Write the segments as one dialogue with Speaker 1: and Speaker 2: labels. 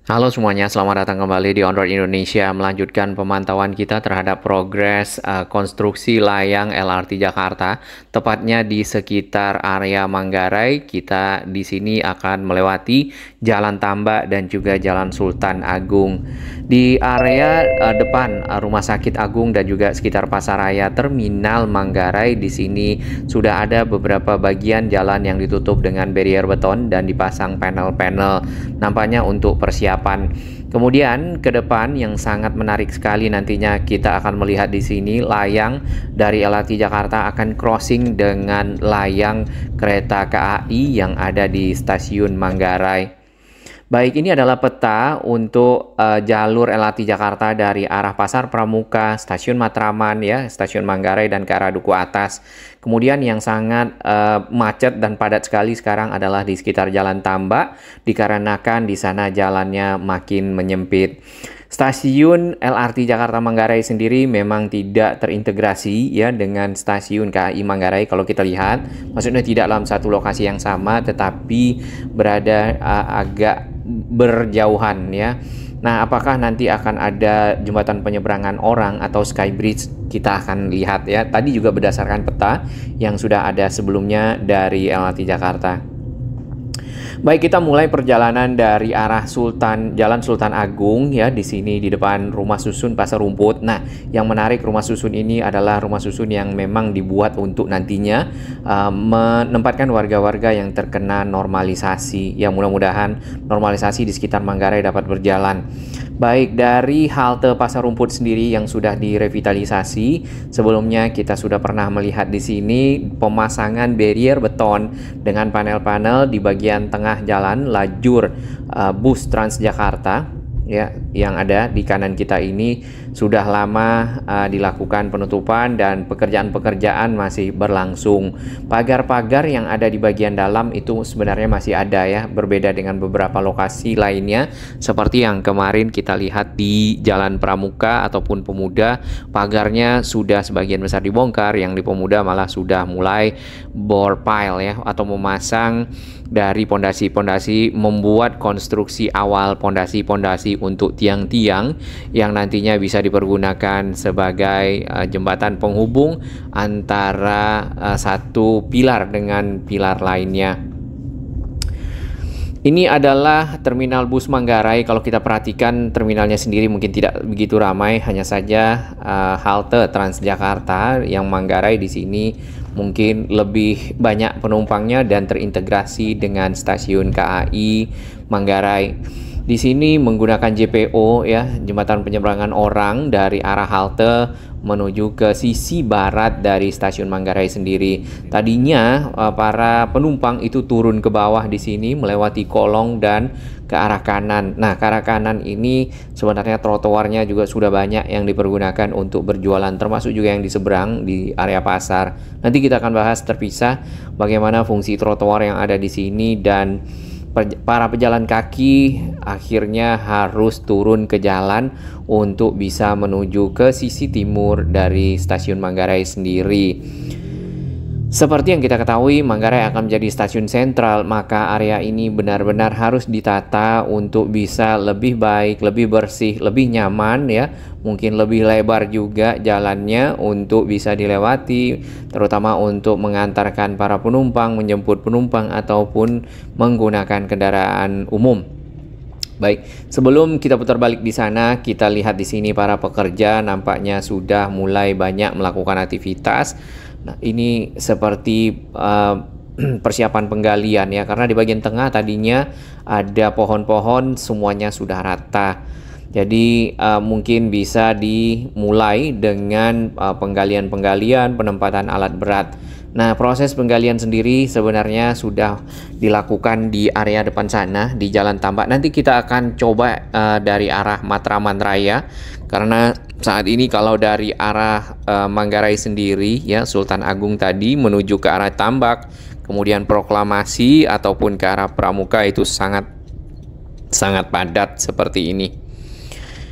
Speaker 1: Halo semuanya, selamat datang kembali di On Road Indonesia. Melanjutkan pemantauan kita terhadap progres konstruksi layang LRT Jakarta, tepatnya di sekitar area Manggarai. Kita di sini akan melewati Jalan Tambak dan juga Jalan Sultan Agung. Di area depan Rumah Sakit Agung dan juga sekitar Pasaraya Terminal Manggarai, di sini sudah ada beberapa bagian jalan yang ditutup dengan barrier beton dan dipasang panel-panel. Nampaknya untuk persiapan. Kemudian ke depan yang sangat menarik sekali nantinya kita akan melihat di sini layang dari LRT Jakarta akan crossing dengan layang kereta KAI yang ada di stasiun Manggarai. Baik, ini adalah peta untuk jalur LRT Jakarta dari arah Pasar Pramuka, Stasiun Matraman ya, Stasiun Manggarai dan ke arah Duku Atas. Kemudian yang sangat macet dan padat sekali sekarang adalah di sekitar Jalan Tambak, dikarenakan di sana jalannya makin menyempit. Stasiun LRT Jakarta Manggarai sendiri memang tidak terintegrasi ya dengan stasiun KAI Manggarai kalau kita lihat. Maksudnya tidak dalam satu lokasi yang sama tetapi berada agak berjauhan ya. Nah, apakah nanti akan ada jembatan penyeberangan orang atau skybridge? Kita akan lihat ya. Tadi juga berdasarkan peta yang sudah ada sebelumnya dari LRT Jakarta. Baik, kita mulai perjalanan dari arah Jalan Sultan Agung ya, di sini di depan Rumah Susun Pasar Rumput. Nah, yang menarik rumah susun ini adalah rumah susun yang memang dibuat untuk nantinya menempatkan warga-warga yang terkena normalisasi. Ya, mudah-mudahan normalisasi di sekitar Manggarai dapat berjalan. Baik, dari halte Pasar Rumput sendiri yang sudah direvitalisasi, sebelumnya kita sudah pernah melihat di sini pemasangan barrier beton dengan panel-panel di bagian tengah jalan lajur bus Transjakarta ya, yang ada di kanan kita ini sudah lama dilakukan penutupan dan pekerjaan-pekerjaan masih berlangsung. Pagar-pagar yang ada di bagian dalam itu sebenarnya masih ada ya, berbeda dengan beberapa lokasi lainnya seperti yang kemarin kita lihat di Jalan Pramuka ataupun Pemuda. Pagarnya sudah sebagian besar dibongkar, yang di Pemuda malah sudah mulai bore pile ya, atau memasang dari pondasi-pondasi, membuat konstruksi awal pondasi-pondasi untuk tiang-tiang yang nantinya bisa dipergunakan sebagai jembatan penghubung antara satu pilar dengan pilar lainnya. Ini adalah terminal bus Manggarai. Kalau kita perhatikan terminalnya sendiri mungkin tidak begitu ramai, hanya saja halte Transjakarta yang Manggarai di sini mungkin lebih banyak penumpangnya dan terintegrasi dengan stasiun KAI Manggarai. Di sini menggunakan JPO ya, jembatan penyeberangan orang dari arah halte menuju ke sisi barat dari stasiun Manggarai sendiri. Tadinya para penumpang itu turun ke bawah di sini melewati kolong dan ke arah kanan. Nah, ke arah kanan ini sebenarnya trotoarnya juga sudah banyak yang dipergunakan untuk berjualan, termasuk juga yang di seberang di area pasar. Nanti kita akan bahas terpisah bagaimana fungsi trotoar yang ada di sini, dan para pejalan kaki akhirnya harus turun ke jalan untuk bisa menuju ke sisi timur dari stasiun Manggarai sendiri. Seperti yang kita ketahui, Manggarai akan menjadi stasiun sentral, maka area ini benar-benar harus ditata untuk bisa lebih baik, lebih bersih, lebih nyaman ya. Mungkin lebih lebar juga jalannya untuk bisa dilewati, terutama untuk mengantarkan para penumpang, menjemput penumpang ataupun menggunakan kendaraan umum. Baik, sebelum kita putar balik di sana, kita lihat di sini para pekerja nampaknya sudah mulai banyak melakukan aktivitas. Nah, ini seperti persiapan penggalian ya, karena di bagian tengah tadinya ada pohon-pohon, semuanya sudah rata. Jadi mungkin bisa dimulai dengan penggalian-penggalian, penempatan alat berat. Nah, proses penggalian sendiri sebenarnya sudah dilakukan di area depan sana, di Jalan Tambak. Nanti kita akan coba dari arah Matraman Raya, karena saat ini kalau dari arah Manggarai sendiri ya, Sultan Agung tadi menuju ke arah Tambak, kemudian Proklamasi ataupun ke arah Pramuka itu sangat padat seperti ini.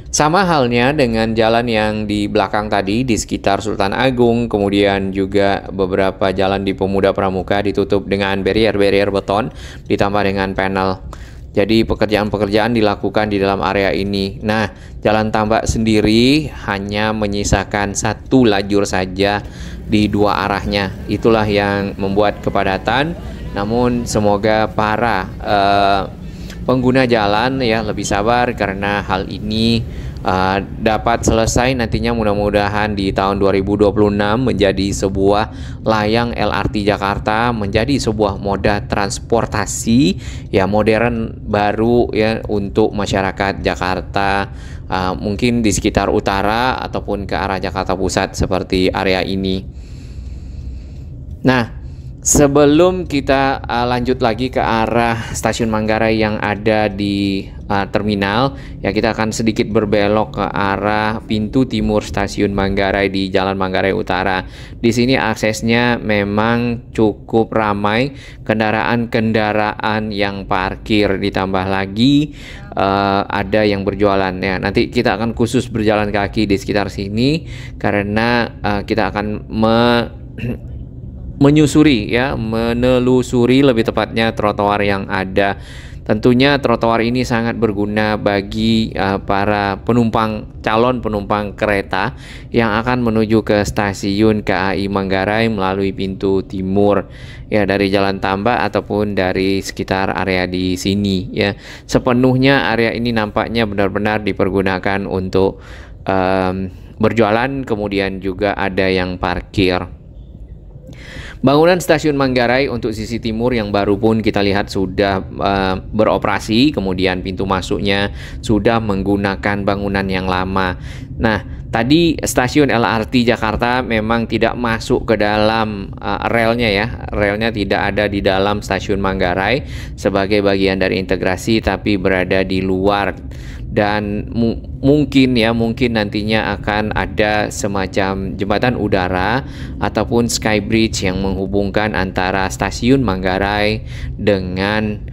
Speaker 1: Sama halnya dengan jalan yang di belakang tadi di sekitar Sultan Agung, kemudian juga beberapa jalan di Pemuda Pramuka ditutup dengan barrier-barrier beton ditambah dengan panel. Jadi pekerjaan-pekerjaan dilakukan di dalam area ini. Nah, Jalan Tambak sendiri hanya menyisakan satu lajur saja di dua arahnya. Itulah yang membuat kepadatan. Namun semoga para pengguna jalan ya lebih sabar karena hal ini dapat selesai nantinya, mudah-mudahan di tahun 2026 menjadi sebuah layang LRT Jakarta, menjadi sebuah moda transportasi ya modern baru ya untuk masyarakat Jakarta, mungkin di sekitar utara ataupun ke arah Jakarta Pusat seperti area ini. Nah, sebelum kita lanjut lagi ke arah stasiun Manggarai yang ada di terminal, ya kita akan sedikit berbelok ke arah pintu timur stasiun Manggarai di Jalan Manggarai Utara. Di sini aksesnya memang cukup ramai, kendaraan-kendaraan yang parkir, ditambah lagi ada yang berjualan ya. Nanti kita akan khusus berjalan kaki di sekitar sini karena kita akan menelusuri lebih tepatnya trotoar yang ada. Tentunya trotoar ini sangat berguna bagi para calon penumpang kereta yang akan menuju ke stasiun KAI Manggarai melalui pintu timur ya, dari Jalan Tambak ataupun dari sekitar area di sini ya. Sepenuhnya area ini nampaknya benar-benar dipergunakan untuk berjualan, kemudian juga ada yang parkir. Bangunan stasiun Manggarai untuk sisi timur yang baru pun kita lihat sudah beroperasi, kemudian pintu masuknya sudah menggunakan bangunan yang lama. Nah, tadi stasiun LRT Jakarta memang tidak masuk ke dalam relnya ya. Relnya tidak ada di dalam stasiun Manggarai sebagai bagian dari integrasi, tapi berada di luar. Dan mungkin nantinya akan ada semacam jembatan udara ataupun skybridge yang menghubungkan antara stasiun Manggarai dengan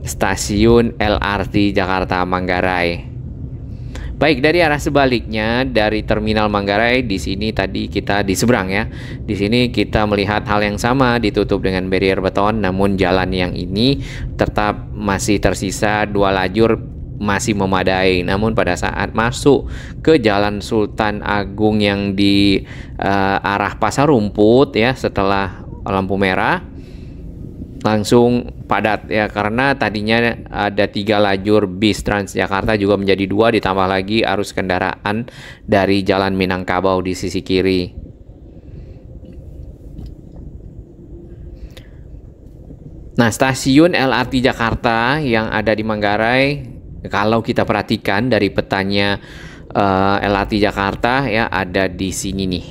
Speaker 1: stasiun LRT Jakarta Manggarai. Baik, dari arah sebaliknya dari terminal Manggarai, di sini tadi kita di seberang ya. Di sini kita melihat hal yang sama, ditutup dengan barrier beton, namun jalan yang ini tetap masih tersisa dua lajur, masih memadai. Namun pada saat masuk ke Jalan Sultan Agung yang di arah Pasar Rumput ya, setelah lampu merah langsung padat ya, karena tadinya ada 3 lajur bis Transjakarta juga menjadi 2, ditambah lagi arus kendaraan dari Jalan Minangkabau di sisi kiri. Nah, stasiun LRT Jakarta yang ada di Manggarai, kalau kita perhatikan dari petanya LRT Jakarta ya, ada di sini nih.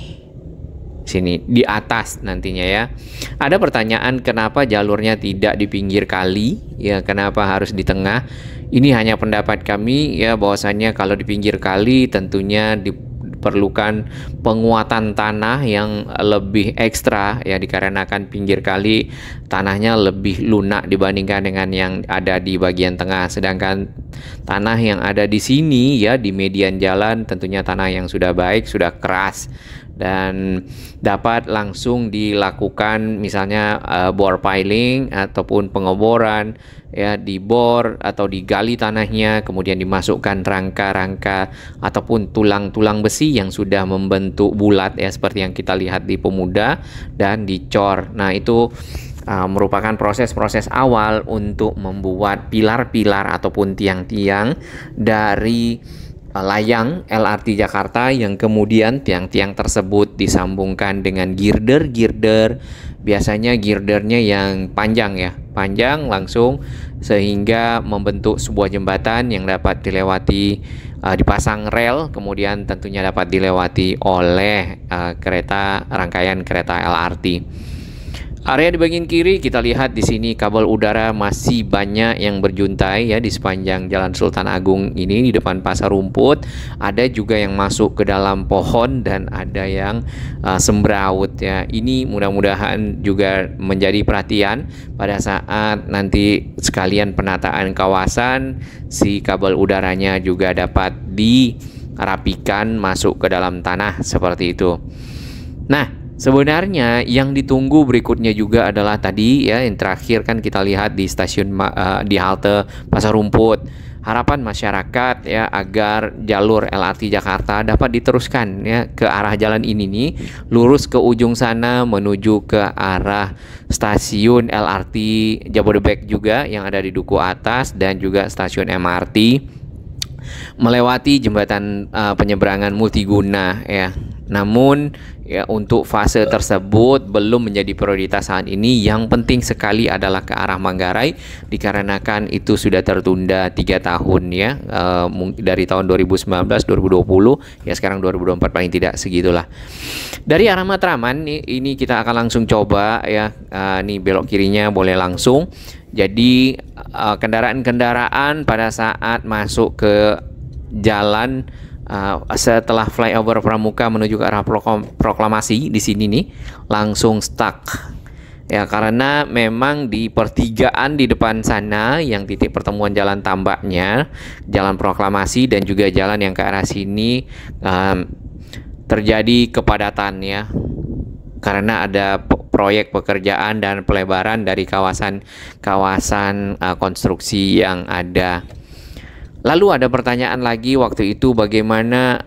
Speaker 1: Sini di atas nantinya ya. Ada pertanyaan kenapa jalurnya tidak di pinggir kali ya, kenapa harus di tengah? Ini hanya pendapat kami ya, bahwasannya kalau di pinggir kali tentunya diperlukan penguatan tanah yang lebih ekstra ya, dikarenakan pinggir kali tanahnya lebih lunak dibandingkan dengan yang ada di bagian tengah. Sedangkan tanah yang ada di sini ya, di median jalan, tentunya tanah yang sudah baik, sudah keras dan dapat langsung dilakukan misalnya bore piling ataupun pengeboran ya, dibor atau digali tanahnya, kemudian dimasukkan rangka-rangka ataupun tulang-tulang besi yang sudah membentuk bulat ya, seperti yang kita lihat di Pemuda, dan dicor. Nah, itu merupakan proses-proses awal untuk membuat pilar-pilar ataupun tiang-tiang dari layang LRT Jakarta, yang kemudian tiang-tiang tersebut disambungkan dengan girder-girder. Biasanya girdernya yang panjang ya, panjang langsung, sehingga membentuk sebuah jembatan yang dapat dilewati, dipasang rel, kemudian tentunya dapat dilewati oleh rangkaian kereta LRT. Area di bagian kiri kita lihat di sini kabel udara masih banyak yang berjuntai ya di sepanjang Jalan Sultan Agung ini, di depan Pasar Rumput. Ada juga yang masuk ke dalam pohon dan ada yang sembraut ya. Ini mudah-mudahan juga menjadi perhatian pada saat nanti sekalian penataan kawasan, si kabel udaranya juga dapat dirapikan masuk ke dalam tanah seperti itu. Nah, Sebenarnya yang ditunggu berikutnya juga adalah tadi ya, yang terakhir kan kita lihat di stasiun di halte Pasar Rumput. Harapan masyarakat ya agar jalur LRT Jakarta dapat diteruskan ya ke arah jalan ini nih, lurus ke ujung sana menuju ke arah stasiun LRT Jabodebek juga yang ada di Duku Atas, dan juga stasiun MRT melewati jembatan penyeberangan multiguna ya. Namun ya, untuk fase tersebut belum menjadi prioritas saat ini. Yang penting sekali adalah ke arah Manggarai, dikarenakan itu sudah tertunda 3 tahun ya, dari tahun 2019 2020 ya, sekarang 2024 paling tidak segitulah. Dari arah Matraman ini kita akan langsung coba ya, nih belok kirinya boleh langsung. Jadi kendaraan-kendaraan pada saat masuk ke jalan setelah flyover Pramuka menuju ke arah Proklamasi di sini nih langsung stuck ya, karena memang di pertigaan di depan sana yang titik pertemuan jalan tambaknya, jalan Proklamasi dan juga jalan yang ke arah sini terjadi kepadatan ya, karena ada proyek pekerjaan dan pelebaran dari kawasan konstruksi yang ada. Lalu ada pertanyaan lagi waktu itu, bagaimana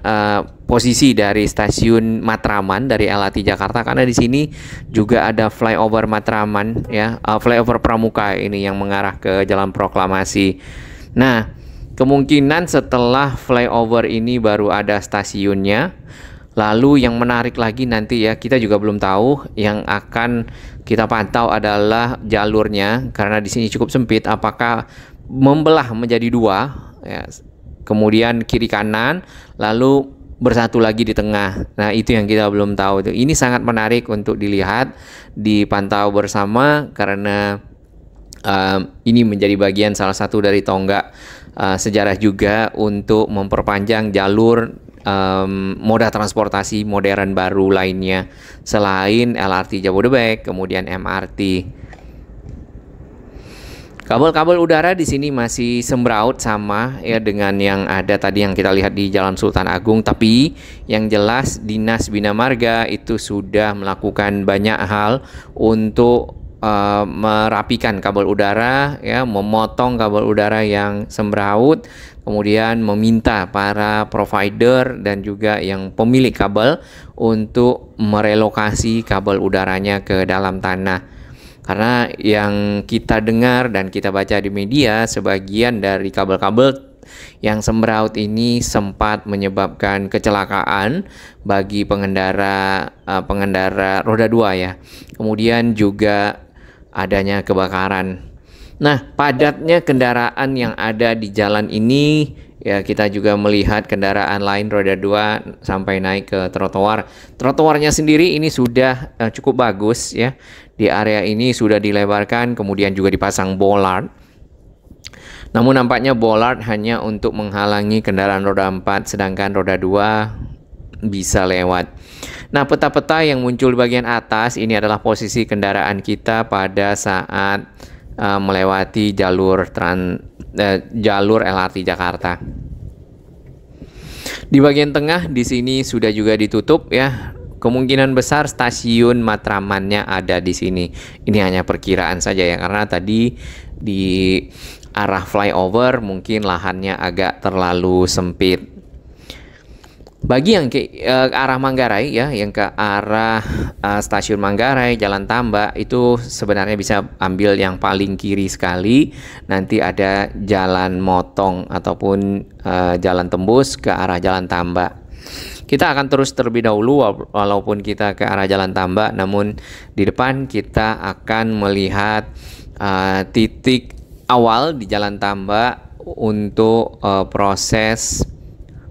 Speaker 1: posisi dari stasiun Matraman dari LRT Jakarta, karena di sini juga ada flyover Matraman ya, flyover Pramuka ini yang mengarah ke Jalan Proklamasi. Nah, kemungkinan setelah flyover ini baru ada stasiunnya. Lalu yang menarik lagi nanti ya, kita juga belum tahu, yang akan kita pantau adalah jalurnya, karena di sini cukup sempit, apakah membelah menjadi dua ya, kemudian kiri kanan, lalu bersatu lagi di tengah. Nah, itu yang kita belum tahu itu. Ini sangat menarik untuk dilihat, dipantau bersama, karena ini menjadi bagian salah satu dari tonggak sejarah juga untuk memperpanjang jalur moda transportasi modern baru lainnya selain LRT Jabodebek, kemudian MRT. Kabel-kabel udara di sini masih sembraut sama ya dengan yang ada tadi yang kita lihat di Jalan Sultan Agung, tapi yang jelas Dinas Bina Marga itu sudah melakukan banyak hal untuk merapikan kabel udara ya, memotong kabel udara yang sembraut, kemudian meminta para provider dan juga yang pemilik kabel untuk merelokasi kabel udaranya ke dalam tanah. Karena yang kita dengar dan kita baca di media, sebagian dari kabel-kabel yang sembraut ini sempat menyebabkan kecelakaan bagi pengendara roda 2 ya. Kemudian juga adanya kebakaran. Nah, padatnya kendaraan yang ada di jalan ini ya, kita juga melihat kendaraan lain roda 2 sampai naik ke trotoar. Trotoarnya sendiri ini sudah cukup bagus ya. Di area ini sudah dilebarkan, kemudian juga dipasang bollard. Namun nampaknya bollard hanya untuk menghalangi kendaraan roda 4, sedangkan roda 2 bisa lewat. Nah, peta-peta yang muncul di bagian atas ini adalah posisi kendaraan kita pada saat melewati jalur LRT Jakarta. Di bagian tengah di sini sudah juga ditutup ya. Kemungkinan besar stasiun Matramannya ada di sini. Ini hanya perkiraan saja ya, karena tadi di arah flyover mungkin lahannya agak terlalu sempit. Bagi yang ke arah Manggarai ya, yang ke arah stasiun Manggarai, Jalan Tambak, itu sebenarnya bisa ambil yang paling kiri sekali. Nanti ada jalan motong ataupun jalan tembus ke arah Jalan Tambak. Kita akan terus terlebih dahulu walaupun kita ke arah Jalan Tambak, namun di depan kita akan melihat titik awal di Jalan Tambak untuk proses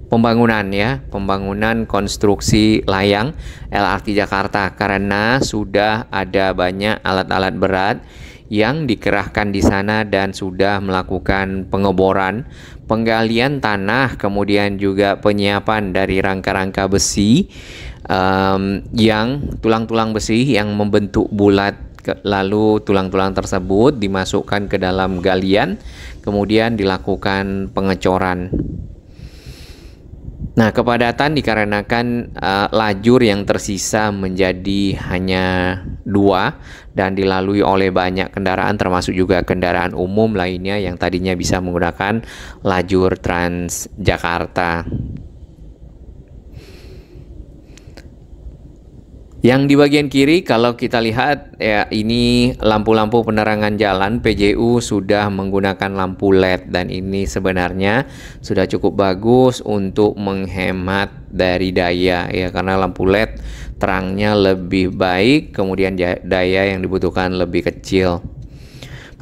Speaker 1: pembangunan ya, pembangunan konstruksi layang LRT Jakarta, karena sudah ada banyak alat-alat berat yang dikerahkan di sana dan sudah melakukan pengeboran, penggalian tanah, kemudian juga penyiapan dari rangka-rangka besi yang tulang-tulang besi yang membentuk bulat, lalu tulang-tulang tersebut dimasukkan ke dalam galian, kemudian dilakukan pengecoran. Nah, kepadatan dikarenakan lajur yang tersisa menjadi hanya 2 dan dilalui oleh banyak kendaraan termasuk juga kendaraan umum lainnya yang tadinya bisa menggunakan lajur Transjakarta. Yang di bagian kiri kalau kita lihat ya, ini lampu-lampu penerangan jalan PJU sudah menggunakan lampu LED dan ini sebenarnya sudah cukup bagus untuk menghemat dari daya ya, karena lampu LED terangnya lebih baik, kemudian daya yang dibutuhkan lebih kecil.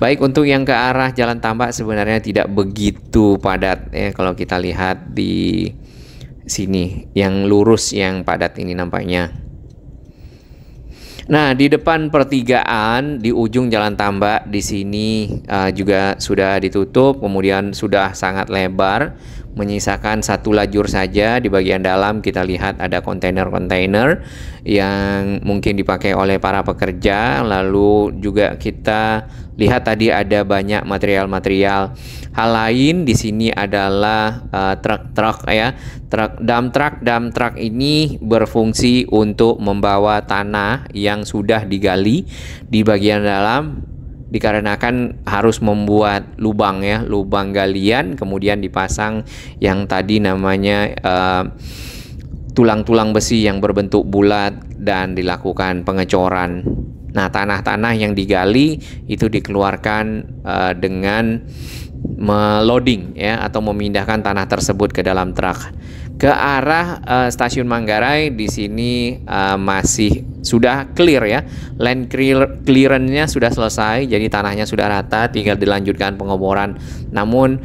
Speaker 1: Baik, untuk yang ke arah Jalan Tambak sebenarnya tidak begitu padat ya, kalau kita lihat di sini yang lurus yang padat ini nampaknya. Nah, di depan pertigaan di ujung Jalan Tambak di sini juga sudah ditutup, kemudian sudah sangat lebar, menyisakan satu lajur saja. Di bagian dalam kita lihat ada kontainer-kontainer yang mungkin dipakai oleh para pekerja. Lalu juga kita lihat tadi ada banyak material-material. Hal lain di sini adalah truk-truk ya. Dump truck ini berfungsi untuk membawa tanah yang sudah digali di bagian dalam, dikarenakan harus membuat lubang ya, lubang galian, kemudian dipasang yang tadi namanya tulang-tulang besi yang berbentuk bulat dan dilakukan pengecoran. Nah, tanah-tanah yang digali itu dikeluarkan dengan meloading ya, atau memindahkan tanah tersebut ke dalam truk. Ke arah stasiun Manggarai di sini masih sudah clear ya, land clearance-nya sudah selesai, jadi tanahnya sudah rata, tinggal dilanjutkan pengeboran. Namun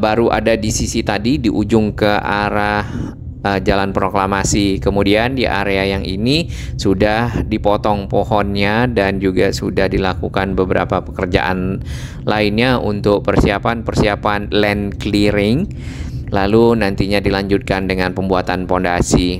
Speaker 1: baru ada di sisi tadi di ujung ke arah Jalan Proklamasi. Kemudian di area yang ini sudah dipotong pohonnya dan juga sudah dilakukan beberapa pekerjaan lainnya untuk persiapan land clearing. Lalu nantinya dilanjutkan dengan pembuatan pondasi.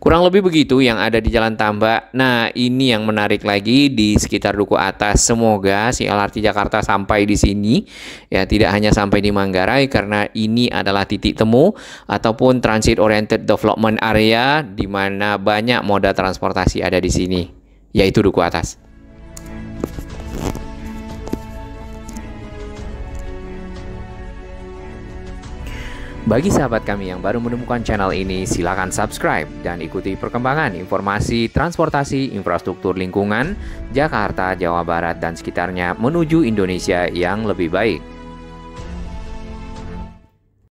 Speaker 1: Kurang lebih begitu yang ada di Jalan Tambak. Nah, ini yang menarik lagi di sekitar Duku Atas. Semoga si LRT Jakarta sampai di sini ya, tidak hanya sampai di Manggarai, karena ini adalah titik temu ataupun transit oriented development area di mana banyak moda transportasi ada di sini, yaitu Duku Atas. Bagi sahabat kami yang baru menemukan channel ini, silakan subscribe dan ikuti perkembangan informasi transportasi infrastruktur lingkungan Jakarta, Jawa Barat, dan sekitarnya menuju Indonesia yang lebih baik.